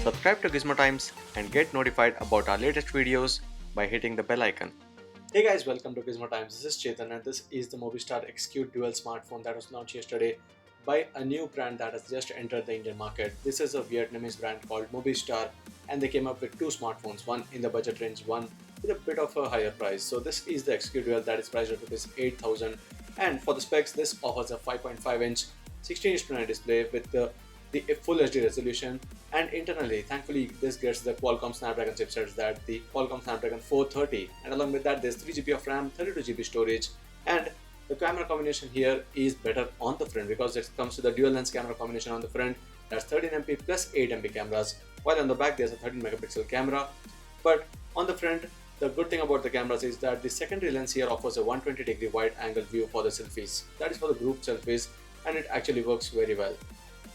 Subscribe to Gizmo Times and get notified about our latest videos by hitting the bell icon. Hey guys, welcome to Gizmo Times. This is Chetan and this is the Mobiistar XQ Dual smartphone that was launched yesterday by a new brand that has just entered the Indian market. This is a Vietnamese brand called Mobiistar and they came up with two smartphones, one in the budget range, one with a bit of a higher price. So this is the XQ Dual that is priced at ₹8,000, and for the specs this offers a 5.5-inch 16:9 display with the full HD resolution, and internally thankfully this gets the Qualcomm Snapdragon chipsets, that the Qualcomm Snapdragon 430, and along with that there's 3GB of RAM, 32GB storage, and the camera combination here is better on the front because it comes with a dual lens camera combination on the front. That's 13MP plus 8MP cameras, while on the back there's a 13 megapixel camera. But on the front, the good thing about the cameras is that the secondary lens here offers a 120-degree wide angle view for the selfies. That is for the group selfies, and it actually works very well.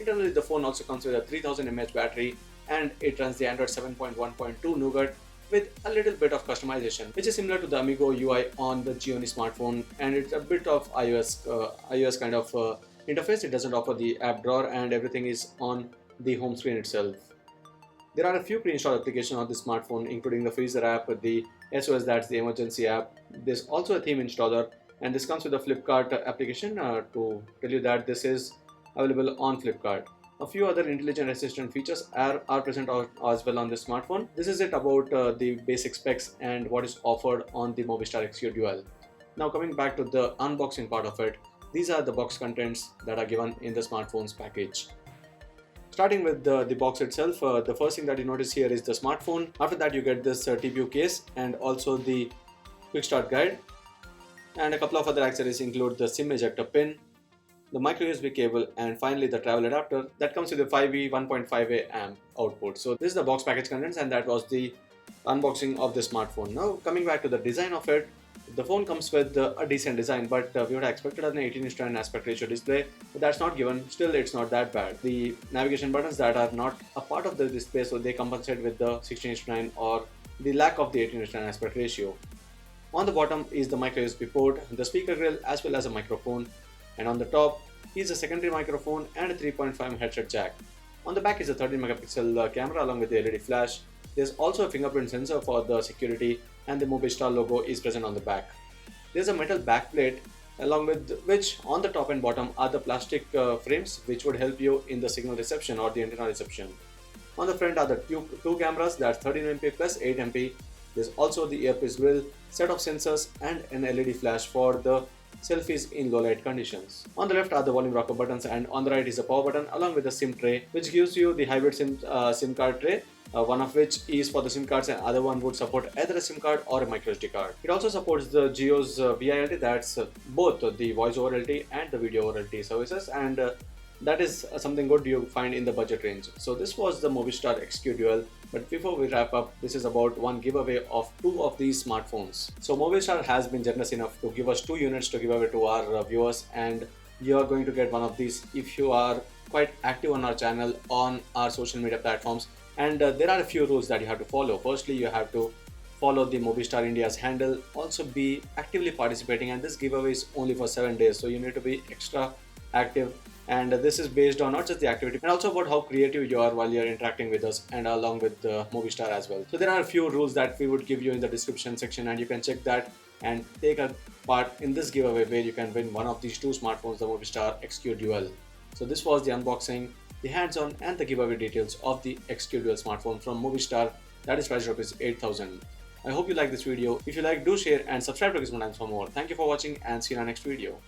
Internally, the phone also comes with a 3000 mAh battery and it runs the Android 7.1.2 Nougat with a little bit of customization, which is similar to the Amigo UI on the Xiaomi smartphone, and it's a bit of iOS kind of interface. It doesn't offer the app drawer and everything is on the home screen itself. There are a few pre-installed applications on this smartphone, including the Freezer app, the SOS, that's the emergency app. There's also a theme installer, and this comes with a Flipkart application to tell you that this is available on Flipkart. A few other intelligent assistant features are present as well on this smartphone. This is it about the basic specs and what is offered on the Mobiistar XQ Dual. Now coming back to the unboxing part of it, these are the box contents that are given in the smartphone's package. Starting with the box itself, the first thing that you notice here is the smartphone. After that you get this TPU case and also the quick start guide, and a couple of other accessories include the SIM ejector pin, the micro USB cable, and finally the travel adapter that comes with a 5V 1.5A amp output. So this is the box package contents, and that was the unboxing of the smartphone. Now coming back to the design of it, the phone comes with a decent design, but we would have expected an 18:9 aspect ratio display, but that's not given. Still, it's not that bad. The navigation buttons that are not a part of the display, so they compensate with the 16:9 or the lack of the 18:9 aspect ratio. On the bottom is the micro USB port, the speaker grill, as well as a microphone, and on the top is a secondary microphone and a 3.5 headset jack. On the back is a 13 megapixel camera along with the LED flash. There's also a fingerprint sensor for the security, and the Mobiistar logo is present on the back. There's a metal backplate along with which on the top and bottom are the plastic frames which would help you in the signal reception or the antenna reception. On the front are the two cameras, that's 13MP plus 8MP. There's also the earpiece grill, set of sensors, and an LED flash for the selfies in low light conditions. On the left are the volume rocker buttons, and on the right is a power button along with the SIM tray, which gives you the hybrid SIM card tray, one of which is for the SIM cards and other one would support either a SIM card or a micro SD card. It also supports the Jio's VILT, that's both the voice over LTE and the video over LTE services, and that is something good you find in the budget range. So this was the Mobiistar XQ Dual, but before we wrap up, this is about one giveaway of two of these smartphones. So Mobiistar has been generous enough to give us 2 units to give away to our viewers, and you are going to get one of these if you are quite active on our channel on our social media platforms. And there are a few rules that you have to follow. Firstly, you have to follow the Mobiistar India's handle, also be actively participating, and this giveaway is only for 7 days, so you need to be extra active. And this is based on not just the activity and also about how creative you are while you're interacting with us and along with Mobiistar as well. So there are a few rules that we would give you in the description section, and you can check that and take a part in this giveaway where you can win one of these two smartphones, the Mobiistar XQ Dual. So this was the unboxing, the hands-on and the giveaway details of the XQ Dual smartphone from Mobiistar that is priced at ₹8,000. I hope you like this video. If you like, do share and subscribe to Gizmo Times for more. Thank you for watching and see you in our next video.